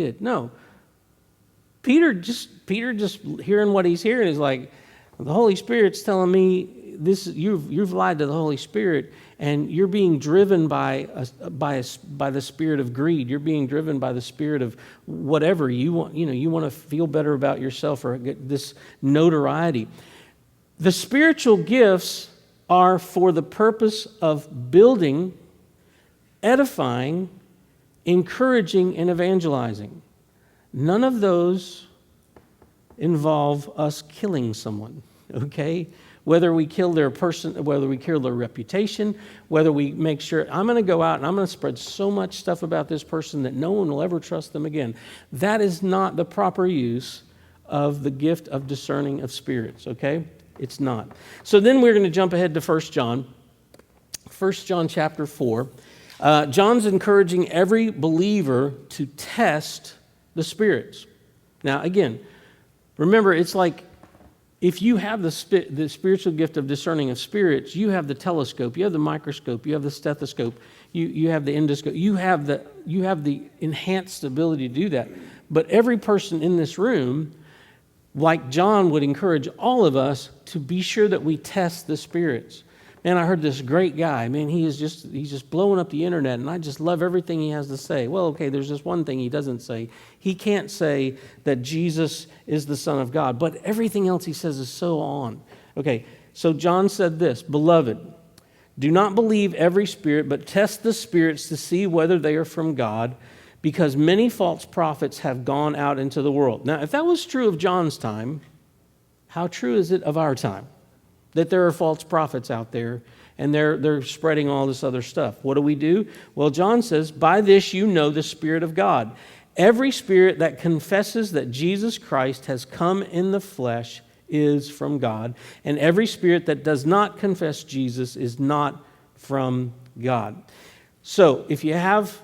did. No. Peter just hearing what he's hearing is like, the Holy Spirit's telling me this. You've lied to the Holy Spirit, and you're being driven by the spirit of greed. You're being driven by the spirit of whatever you want. You want to feel better about yourself or get this notoriety. The spiritual gifts are for the purpose of building, edifying, encouraging, and evangelizing. None of those involve us killing someone, okay? Whether we kill their person, whether we kill their reputation, whether we make sure, I'm going to go out and I'm going to spread so much stuff about this person that no one will ever trust them again. That is not the proper use of the gift of discerning of spirits, okay? It's not. So then we're going to jump ahead to 1 John. 1 John chapter 4. John's encouraging every believer to test the spirits. Now, again, remember, it's like if you have the spiritual gift of discerning of spirits, you have the telescope, you have the microscope, you have the stethoscope, you have the endoscope, you have the enhanced ability to do that. But every person in this room, like John would encourage all of us to be sure that we test the spirits. Man, I heard this great guy. Man, he's just blowing up the internet, and I just love everything he has to say. Well, okay, there's just one thing he doesn't say. He can't say that Jesus is the Son of God, but everything else he says is so on. Okay, so John said this, "Beloved, do not believe every spirit, but test the spirits to see whether they are from God, because many false prophets have gone out into the world." Now, if that was true of John's time, how true is it of our time? That there are false prophets out there, and they're spreading all this other stuff. What do? Well, John says, "By this you know the Spirit of God. Every spirit that confesses that Jesus Christ has come in the flesh is from God, and every spirit that does not confess Jesus is not from God." So, if you have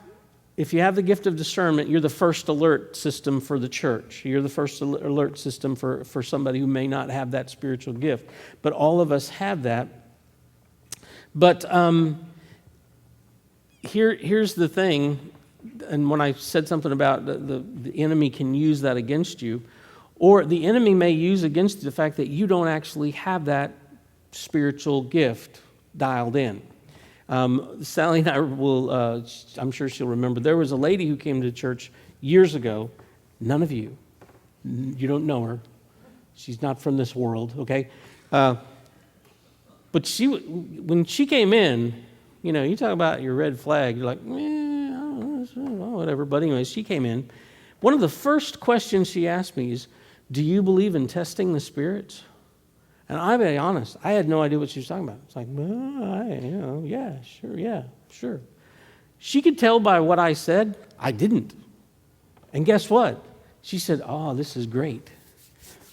the gift of discernment, you're the first alert system for the church. You're the first alert system for somebody who may not have that spiritual gift. But all of us have that. But here's the thing, and when I said something about the enemy can use that against you, or the enemy may use against you the fact that you don't actually have that spiritual gift dialed in. Sally and I will, I'm sure she'll remember, there was a lady who came to church years ago. None of you don't know her. She's not from this world, okay? But when she came in, you talk about your red flag, you're like, I don't know, whatever. But anyways, she came in. One of the first questions she asked me is, "Do you believe in testing the spirits?" And I'll be honest, I had no idea what she was talking about. It's like, yeah, sure. She could tell by what I said, I didn't. And guess what? She said, "Oh, this is great.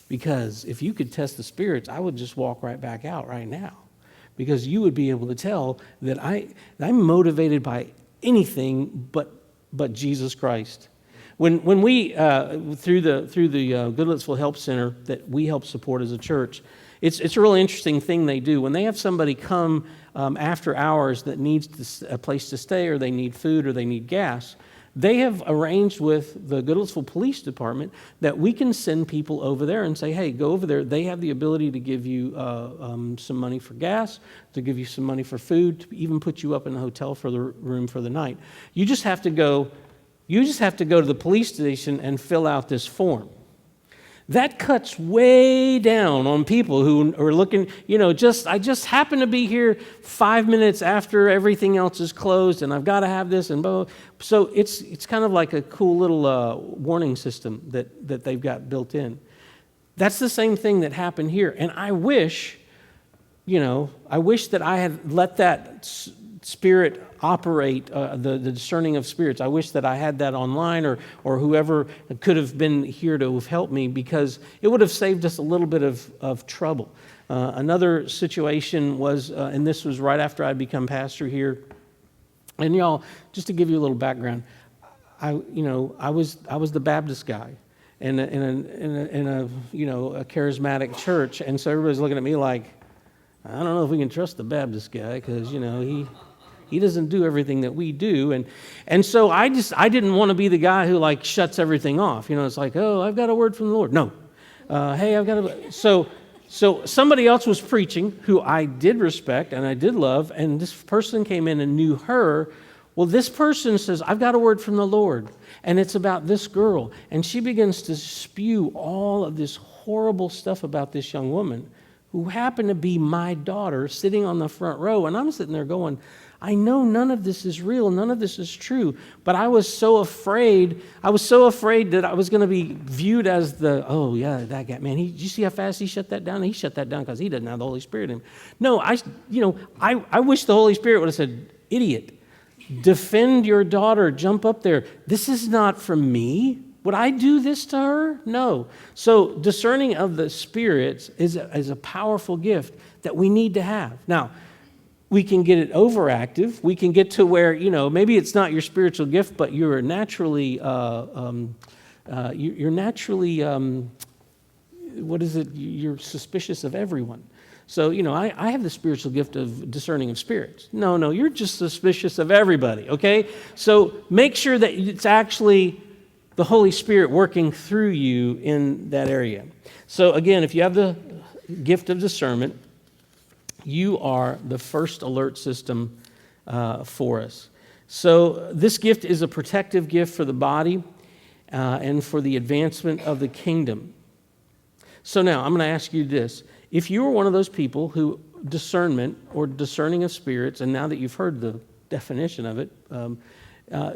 Because if you could test the spirits, I would just walk right back out right now. Because you would be able to tell that I'm motivated by anything but Jesus Christ." When we, through the Goodlettsville Help Center that we help support as a church, it's a really interesting thing they do. When they have somebody come after hours that needs a place to stay, or they need food, or they need gas, they have arranged with the Goodlettsville Police Department that we can send people over there and say, "Hey, go over there." They have the ability to give you some money for gas, to give you some money for food, to even put you up in a hotel for the room for the night. You just have to go to the police station and fill out this form. That cuts way down on people who are looking, I just happen to be here 5 minutes after everything else is closed, and I've got to have this, and blah, blah. So it's kind of like a cool little warning system that they've got built in. That's the same thing that happened here. And I wish that I had let that spirit operate, the discerning of spirits. I wish that I had that online, or whoever could have been here to have helped me, because it would have saved us a little bit of trouble. Another situation was, and this was right after I'd become pastor here. And y'all, just to give you a little background, I was the Baptist guy in a charismatic church, and so everybody's looking at me like, I don't know if we can trust the Baptist guy, because he He doesn't do everything that we do. And so I didn't want to be the guy who like shuts everything off. You know, it's like, oh, I've got a word from the Lord. No. Hey, I've got a... So somebody else was preaching who I did respect and I did love, and this person came in and knew her. Well, this person says, I've got a word from the Lord, and it's about this girl. And she begins to spew all of this horrible stuff about this young woman who happened to be my daughter sitting on the front row. And I'm sitting there going, I know none of this is real. None of this is true. But I was so afraid. I was so afraid that I was going to be viewed as oh, yeah, that guy, man. Did you see how fast he shut that down? He shut that down because he doesn't have the Holy Spirit in him. No, I wish the Holy Spirit would have said, idiot, defend your daughter, jump up there. This is not from me. Would I do this to her? No. So discerning of the spirits is a powerful gift that we need to have. Now, we can get it overactive. We can get to where, maybe it's not your spiritual gift, but you're naturally, you're suspicious of everyone. So, I have the spiritual gift of discerning of spirits. No, you're just suspicious of everybody, okay? So make sure that it's actually the Holy Spirit working through you in that area. So again, if you have the gift of discernment, you are the first alert system for us. So this gift is a protective gift for the body and for the advancement of the kingdom. So now I'm going to ask you this. If you were one of those people who discernment or discerning of spirits, and now that you've heard the definition of it,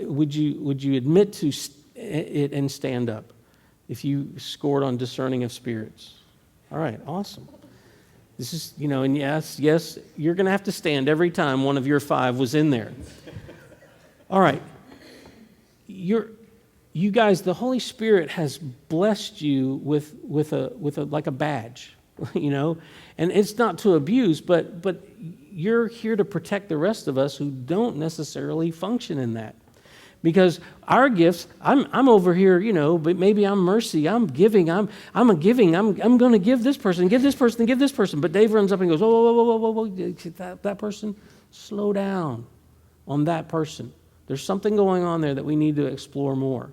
would you admit to it and stand up if you scored on discerning of spirits? All right, awesome. This is, and yes, you're going to have to stand every time one of your 5 was in there. All right. You guys, the Holy Spirit has blessed you with a badge, and it's not to abuse, but you're here to protect the rest of us who don't necessarily function in that. Because our gifts, I'm over here, but maybe I'm mercy, I'm giving, I'm going to give this person, give this person, give this person. But Dave runs up and goes, whoa, that person, slow down on that person. There's something going on there that we need to explore more.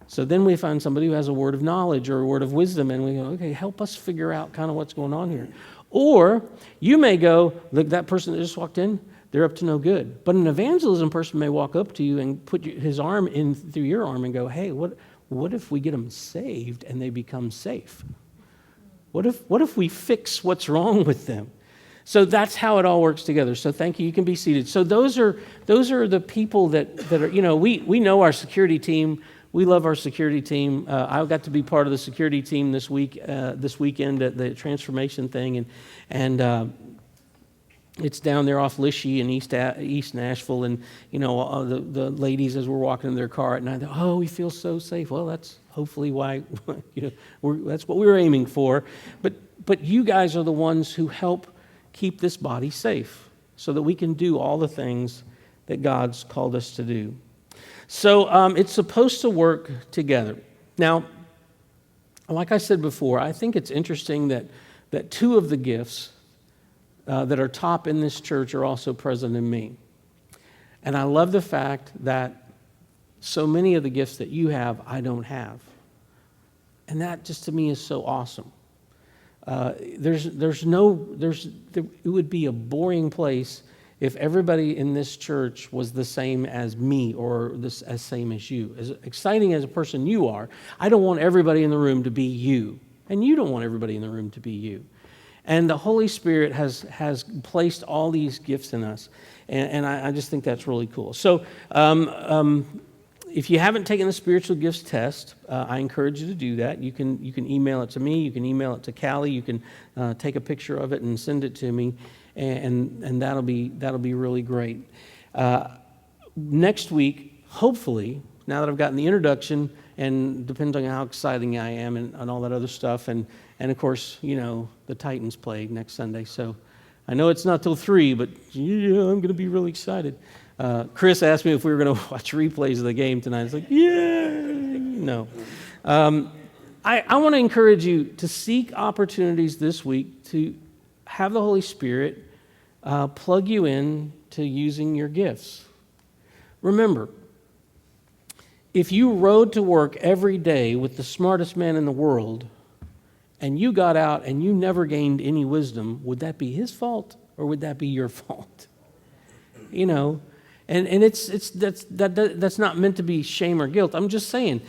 So then we find somebody who has a word of knowledge or a word of wisdom, and we go, okay, help us figure out kind of what's going on here. Or you may go, look, that person that just walked in, they're up to no good. But an evangelism person may walk up to you and put his arm in through your arm and go, hey, what if we get them saved and they become safe? What if we fix what's wrong with them? So that's how it all works together. So thank you. You can be seated. So those are the people that are, we know our security team. We love our security team. I got to be part of the security team this weekend at the transformation thing, and it's down there off Lishy in East Nashville, and the ladies as we're walking in their car at night, oh, we feel so safe. Well, that's hopefully why that's what we're aiming for. But you guys are the ones who help keep this body safe, so that we can do all the things that God's called us to do. So it's supposed to work together. Now, like I said before, I think it's interesting that 2 of the gifts that are top in this church are also present in me. And I love the fact that so many of the gifts that you have, I don't have. And that just to me is so awesome. It would be a boring place if everybody in this church was the same as me or as same as you. As exciting as a person you are, I don't want everybody in the room to be you. And you don't want everybody in the room to be you. And the Holy Spirit has placed all these gifts in us. And I just think that's really cool. So if you haven't taken the spiritual gifts test, I encourage you to do that. You can email it to me. You can email it to Callie. You can take a picture of it and send it to me. And that'll be really great. Next week, hopefully, now that I've gotten the introduction, and depends on how exciting I am and all that other stuff, and of course, the Titans play next Sunday. So I know it's not till 3, but yeah, I'm going to be really excited. Chris asked me if we were going to watch replays of the game tonight. It's like, yeah, no. I want to encourage you to seek opportunities this week to have the Holy Spirit plug you in to using your gifts. Remember, if you rode to work every day with the smartest man in the world, and you got out and you never gained any wisdom, would that be his fault or would that be your fault? You know, and that's not meant to be shame or guilt. I'm just saying,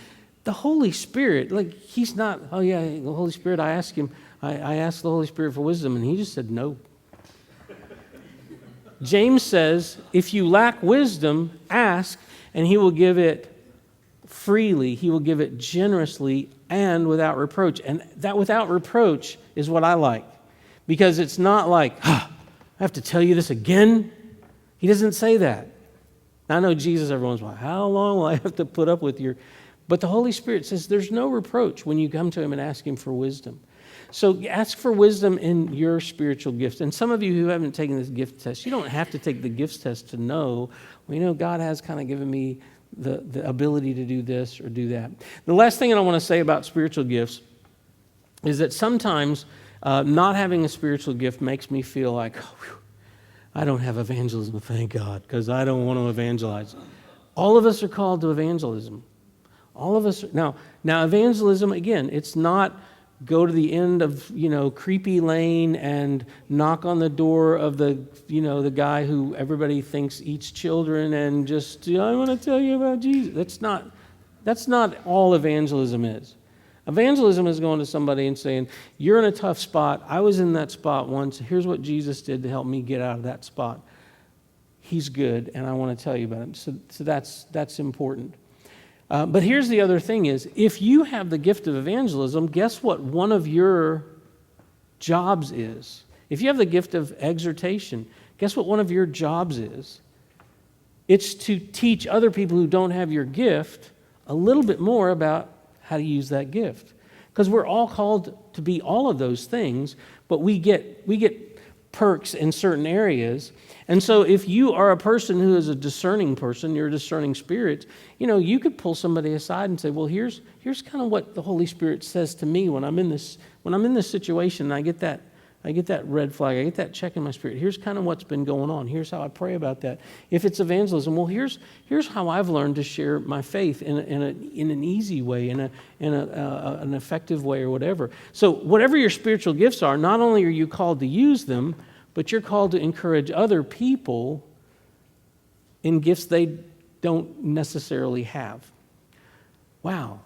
the Holy Spirit, like, he's not, oh yeah, the Holy Spirit, I asked the Holy Spirit for wisdom, and he just said no. James says, if you lack wisdom, ask, and he will give it freely. He will give it generously and without reproach. And that without reproach is what I like, because it's not like, I have to tell you this again. He doesn't say that. I know Jesus every once in a while, how long will I have to put up with your... But the Holy Spirit says there's no reproach when you come to him and ask him for wisdom. So ask for wisdom in your spiritual gifts. And some of you who haven't taken this gift test, you don't have to take the gifts test to know, well, you know, God has kind of given me the ability to do this or do that. The last thing I want to say about spiritual gifts is that sometimes not having a spiritual gift makes me feel like, oh, whew, I don't have evangelism, thank God, because I don't want to evangelize. All of us are called to evangelism. All of us. Now evangelism, again, it's not go to the end of, creepy lane and knock on the door of the guy who everybody thinks eats children and just, I want to tell you about Jesus. That's not all evangelism is. Evangelism is going to somebody and saying, you're in a tough spot. I was in that spot once. Here's what Jesus did to help me get out of that spot. He's good, and I want to tell you about him. So that's important. But here's the other thing is, if you have the gift of evangelism, guess what one of your jobs is? If you have the gift of exhortation, guess what one of your jobs is? It's to teach other people who don't have your gift a little bit more about how to use that gift. Because we're all called to be all of those things, but we get perks in certain areas. And so if you are a person who is a discerning person, you're a discerning spirit, you could pull somebody aside and say, well, here's kind of what the Holy Spirit says to me when I'm in this situation, and I get that red flag, I get that check in my spirit. Here's kind of what's been going on. Here's how I pray about that. If it's evangelism, well, here's how I've learned to share my faith in an easy way, in an effective way, or whatever. So whatever your spiritual gifts are, not only are you called to use them, but you're called to encourage other people in gifts they don't necessarily have. Wow.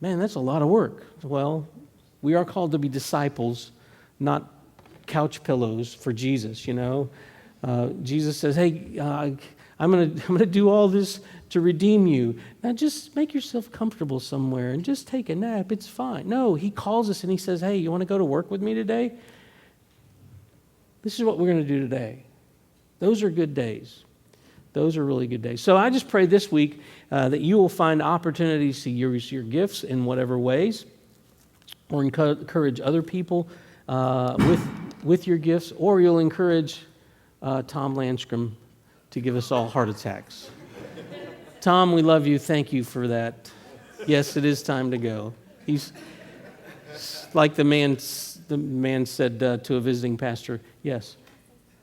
Man, that's a lot of work. Well, we are called to be disciples, not couch pillows for Jesus, Jesus says, hey, I'm gonna do all this to redeem you. Now just make yourself comfortable somewhere and just take a nap. It's fine. No, he calls us and he says, hey, you want to go to work with me today? This is what we're going to do today. Those are good days. Those are really good days. So I just pray this week that you will find opportunities to use your gifts in whatever ways, or encourage other people with your gifts, or you'll encourage Tom Landstrom to give us all heart attacks. Tom, we love you. Thank you for that. Yes, it is time to go. He's like the man said to a visiting pastor, yes,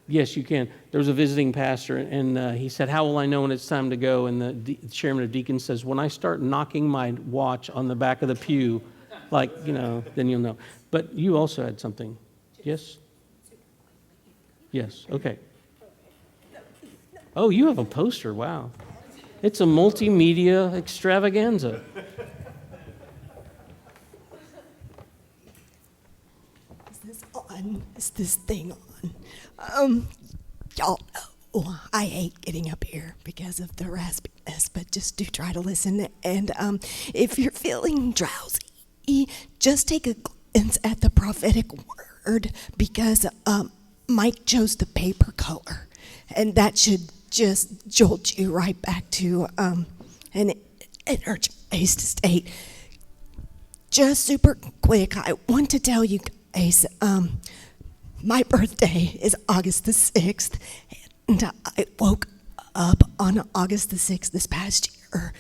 you can. There was a visiting pastor, and he said, how will I know when it's time to go? And the chairman of deacons says, when I start knocking my watch on the back of the pew, then you'll know. But you also had something. Yes? Yes, okay. Oh, you have a poster. Wow. It's a multimedia extravaganza. Is this on? Is this thing on? Y'all know I hate getting up here because of the raspiness, but just do try to listen. And if you're feeling drowsy, just take a glance at the prophetic word, because Mike chose the paper color, and that should just jolt you right back to an energy-based state. Just super quick, I want to tell you guys, my birthday is August the 6th, and I woke up on August the 6th this past year